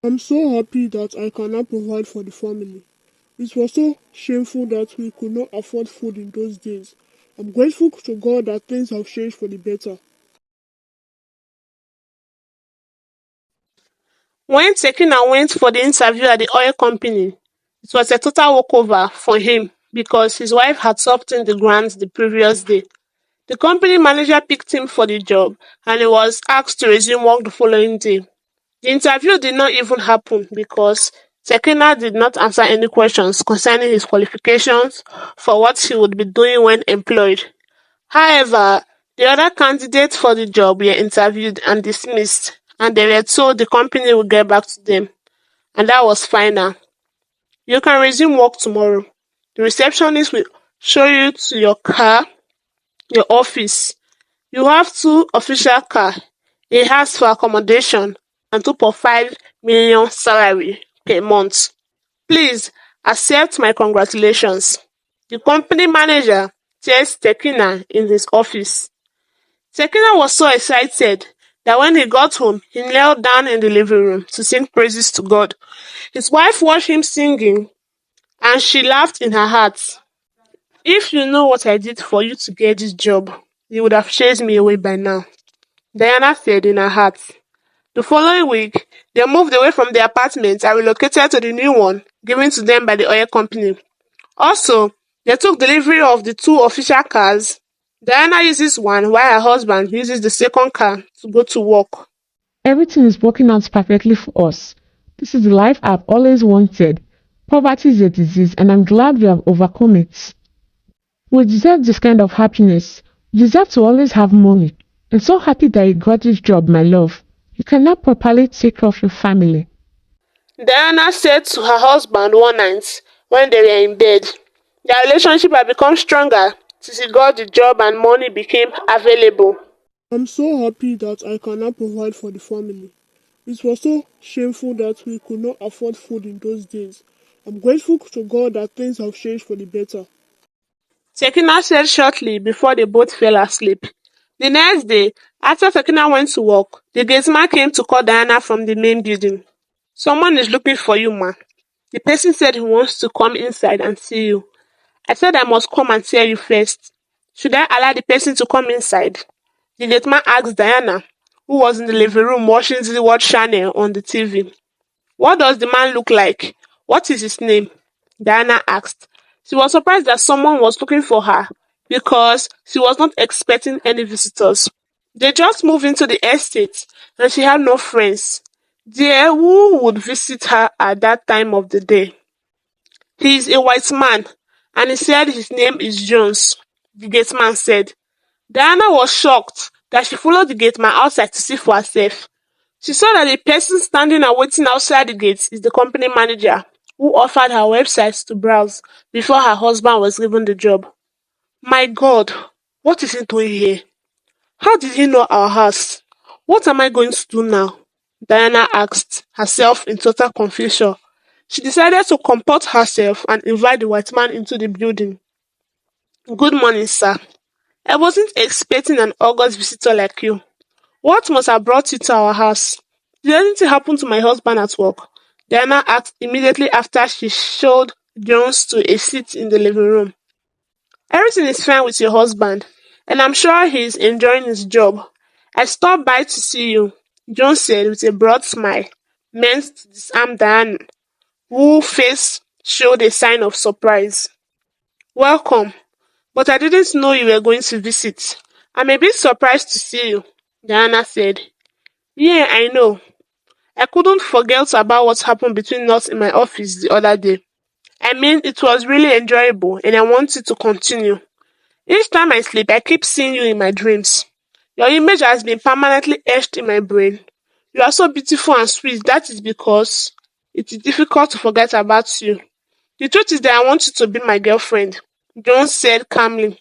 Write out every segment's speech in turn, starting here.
I'm so happy that I can now provide for the family. It was so shameful that we could not afford food in those days. I'm grateful to God that things have changed for the better. When Tekina went for the interview at the oil company, it was a total walkover for him because his wife had swapped in the grant the previous day. The company manager picked him for the job and he was asked to resume work the following day. The interview did not even happen because Tekina did not answer any questions concerning his qualifications for what he would be doing when employed. However, the other candidates for the job were interviewed and dismissed, and they were told the company would get back to them, and that was final. You can resume work tomorrow. The receptionist will show you to your car, your office. You have two official car, a house for accommodation, and 2.5 million salary per month. Please accept my congratulations. The company manager tells Tekina in his office. Tekina was so excited that when he got home, he knelt down in the living room to sing praises to God. His wife watched him singing and she laughed in her heart. If you know what I did for you to get this job, you would have chased me away by now, Diana said in her heart. The following week, they moved away from the apartment and relocated to the new one given to them by the oil company. Also, they took delivery of the two official cars. Diana uses one while her husband uses the second car to go to work. Everything is working out perfectly for us. This is the life I've always wanted. Poverty is a disease, and I'm glad we have overcome it. We deserve this kind of happiness. You deserve to always have money. I'm so happy that you got this job, my love. You can now properly take care of your family. Diana said to her husband one night when they were in bed. Their relationship had become stronger since he got the job and money became available. I'm so happy that I can now provide for the family. It was so shameful that we could not afford food in those days. I'm grateful to God that things have changed for the better. Tekina said shortly before they both fell asleep. The next day, after Tekina went to work, the gateman came to call Diana from the main building. Someone is looking for you, ma. The person said he wants to come inside and see you. I said I must come and tell you first. Should I allow the person to come inside? The gateman asked Diana, who was in the living room watching the World Channel on the TV. What does the man look like? What is his name? Diana asked. She was surprised that someone was looking for her because she was not expecting any visitors. They just moved into the estate and she had no friends there who would visit her at that time of the day. He is a white man and he said his name is Jones, the gateman said. Diana was shocked that she followed the gateman outside to see for herself. She saw that the person standing and waiting outside the gate is the company manager who offered her website to browse before her husband was given the job. My God, what is he doing here? How did he know our house? What am I going to do now? Diana asked herself in total confusion. She decided to comport herself and invite the white man into the building. Good morning, sir. I wasn't expecting an August visitor like you. What must have brought you to our house? Did anything happen to my husband at work? Diana asked immediately after she showed Jones to a seat in the living room. Everything is fine with your husband, and I'm sure he is enjoying his job. I stopped by to see you, Jones said with a broad smile, meant to disarm Diana, whose face showed a sign of surprise. Welcome, but I didn't know you were going to visit. I'm a bit surprised to see you, Diana said. Yeah, I know. I couldn't forget about what happened between us in my office the other day. I mean, it was really enjoyable and I want it to continue. Each time I sleep, I keep seeing you in my dreams. Your image has been permanently etched in my brain. You are so beautiful and sweet. That is because it is difficult to forget about you. The truth is that I want you to be my girlfriend, Jones said calmly.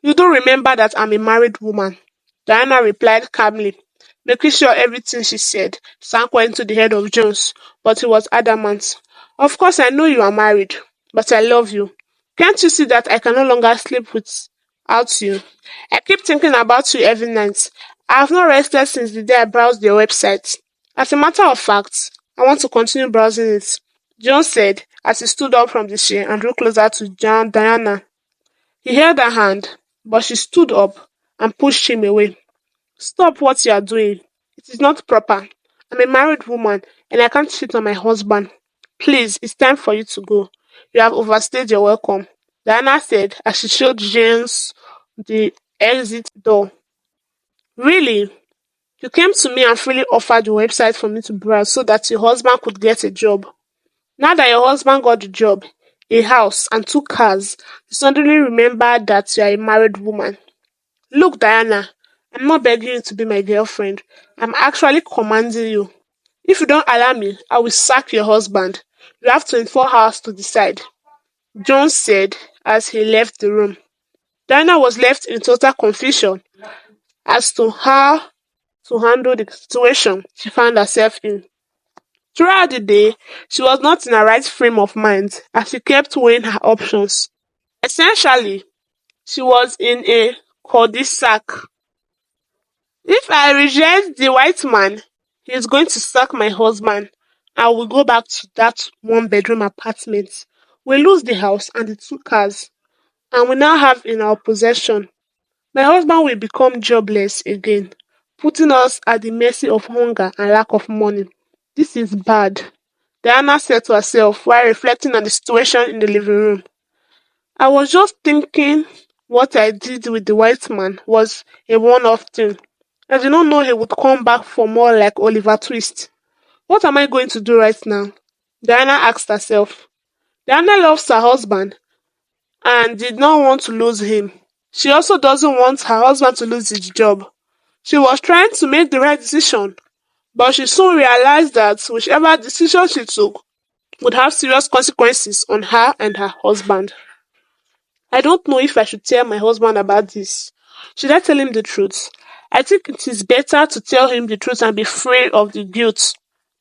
You don't remember that I'm a married woman, Diana replied calmly, making sure everything she said sank into the head of Jones, but he was adamant. Of course I know you are married, but I love you. Can't you see that I can no longer sleep without you? I keep thinking about you every night. I have not rested since the day I browsed your website. As a matter of fact, I want to continue browsing it, John said as he stood up from the chair and drew closer to Diana. He held her hand, but she stood up and pushed him away. Stop what you are doing. It is not proper. I'm a married woman and I can't cheat on my husband. Please, it's time for you to go. You have overstayed your welcome, Diana said as she showed James the exit door. Really? You came to me and freely offered your website for me to browse so that your husband could get a job. Now that your husband got the job, a house, and 2 cars, you suddenly remember that you are a married woman. Look, Diana, I'm not begging you to be my girlfriend. I'm actually commanding you. If you don't allow me, I will sack your husband. You have 24 hours to decide, Jones said as he left the room. Diana was left in total confusion as to how to handle the situation she found herself in. Throughout the day, she was not in her right frame of mind as she kept weighing her options. Essentially, she was in a cul-de-sac. If I reject the white man, he is going to sack my husband and we'll go back to that 1 bedroom apartment. We lose the house and the 2 cars, and we now have in our possession. My husband will become jobless again, putting us at the mercy of hunger and lack of money. This is bad, Diana said to herself while reflecting on the situation in the living room. I was just thinking what I did with the white man was a one-off thing. I did not know he would come back for more like Oliver Twist. What am I going to do right now? Diana asked herself. Diana loves her husband and did not want to lose him. She also doesn't want her husband to lose his job. She was trying to make the right decision, but she soon realized that whichever decision she took would have serious consequences on her and her husband. I don't know if I should tell my husband about this. Should I tell him the truth? I think it is better to tell him the truth and be free of the guilt.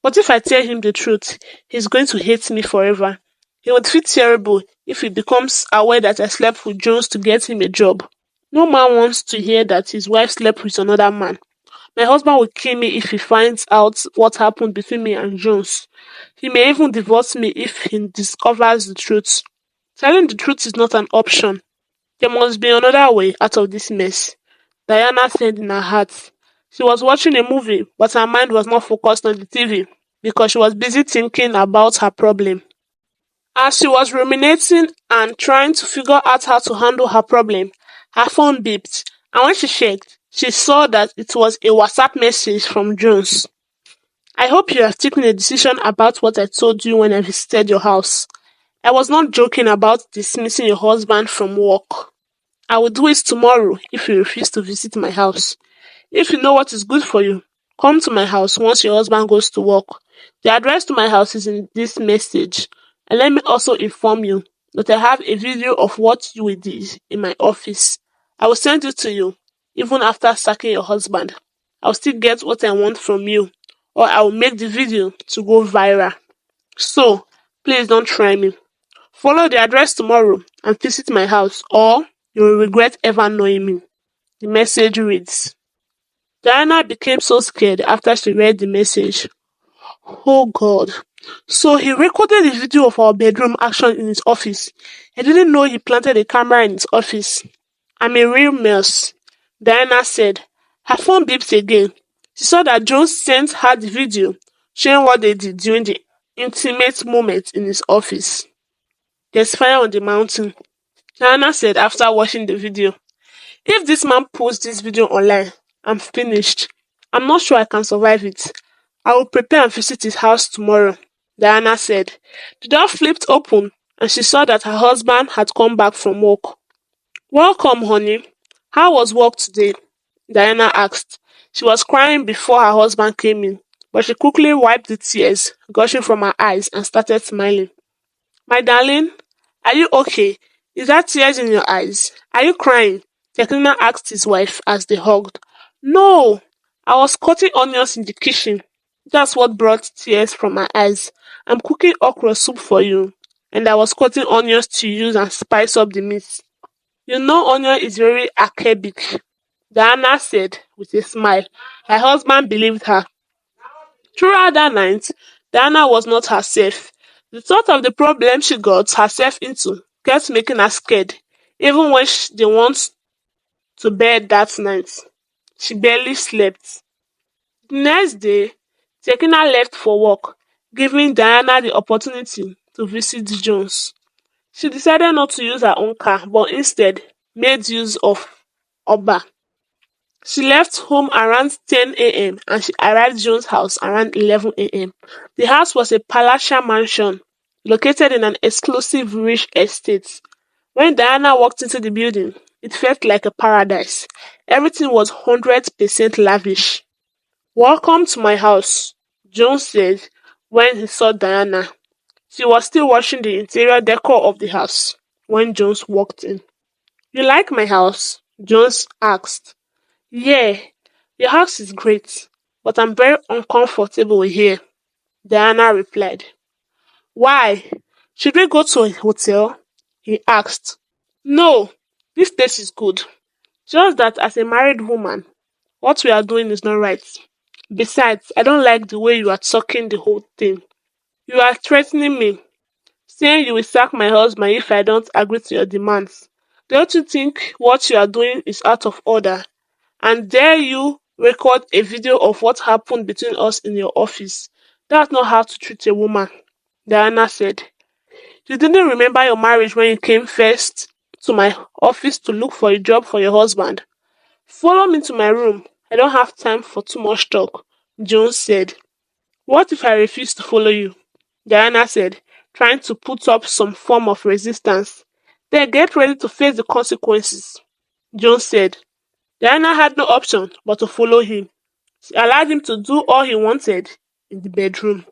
But if I tell him the truth, he's going to hate me forever. He would feel terrible if he becomes aware that I slept with Jones to get him a job. No man wants to hear that his wife slept with another man. My husband will kill me if he finds out what happened between me and Jones. He may even divorce me if he discovers the truth. Telling the truth is not an option. There must be another way out of this mess, Diana said in her heart. She was watching a movie, but her mind was not focused on the TV because she was busy thinking about her problem. As she was ruminating and trying to figure out how to handle her problem, her phone beeped, and when she checked, she saw that it was a WhatsApp message from Jones. I hope you have taken a decision about what I told you when I visited your house. I was not joking about dismissing your husband from work. I will do it tomorrow if you refuse to visit my house. If you know what is good for you, come to my house once your husband goes to work. The address to my house is in this message. And let me also inform you that I have a video of what you did in my office. I will send it to you, even after sacking your husband. I'll still get what I want from you, or I will make the video to go viral. So, please don't try me. Follow the address tomorrow and visit my house, or you will regret ever knowing me. The message reads. Diana became so scared after she read the message. Oh God. So he recorded the video of our bedroom action in his office. I didn't know he planted a camera in his office. I'm a real mess, Diana said. Her phone beeped again. She saw that Jones sent her the video showing what they did during the intimate moment in his office. There's fire on the mountain, Diana said after watching the video. If this man posts this video online, I'm finished. I'm not sure I can survive it. I will prepare and visit his house tomorrow, Diana said. The door flipped open and she saw that her husband had come back from work. Welcome, honey. How was work today? Diana asked. She was crying before her husband came in, but she quickly wiped the tears gushing from her eyes and started smiling. My darling, are you okay? Is that tears in your eyes? Are you crying? Tekina asked his wife as they hugged. No, I was cutting onions in the kitchen. That's what brought tears from my eyes. I'm cooking okra soup for you, and I was cutting onions to use and spice up the meat. You know onion is very acerbic, Diana said with a smile. Her husband believed her. Throughout that night, Diana was not herself. The thought of the problem she got herself into kept making her scared, even when they went to bed that night. She barely slept. The next day, Tekina left for work, giving Diana the opportunity to visit Jones. She decided not to use her own car, but instead made use of Oba. She left home around 10 a.m. and she arrived Jones' house around 11 a.m. The house was a palatial mansion located in an exclusive rich estate. When Diana walked into the building, it felt like a paradise. Everything was 100% lavish. "Welcome to my house," Jones said when he saw Diana. She was still watching the interior decor of the house when Jones walked in. "You like my house?" Jones asked. "Yeah, your house is great, but I'm very uncomfortable here," Diana replied. "Why? Should we go to a hotel?" he asked. "No, this place is good. Just that as a married woman, what we are doing is not right. Besides, I don't like the way you are talking the whole thing. You are threatening me, saying you will sack my husband if I don't agree to your demands. Don't you think what you are doing is out of order? And dare you record a video of what happened between us in your office? That's not how to treat a woman," Diana said. "You didn't remember your marriage when you came first to my office to look for a job for your husband. Follow me to my room. I don't have time for too much talk," Jones said. "What if I refuse to follow you?" Diana said, trying to put up some form of resistance. "Then get ready to face the consequences," Jones said. Diana had no option but to follow him. She allowed him to do all he wanted in the bedroom.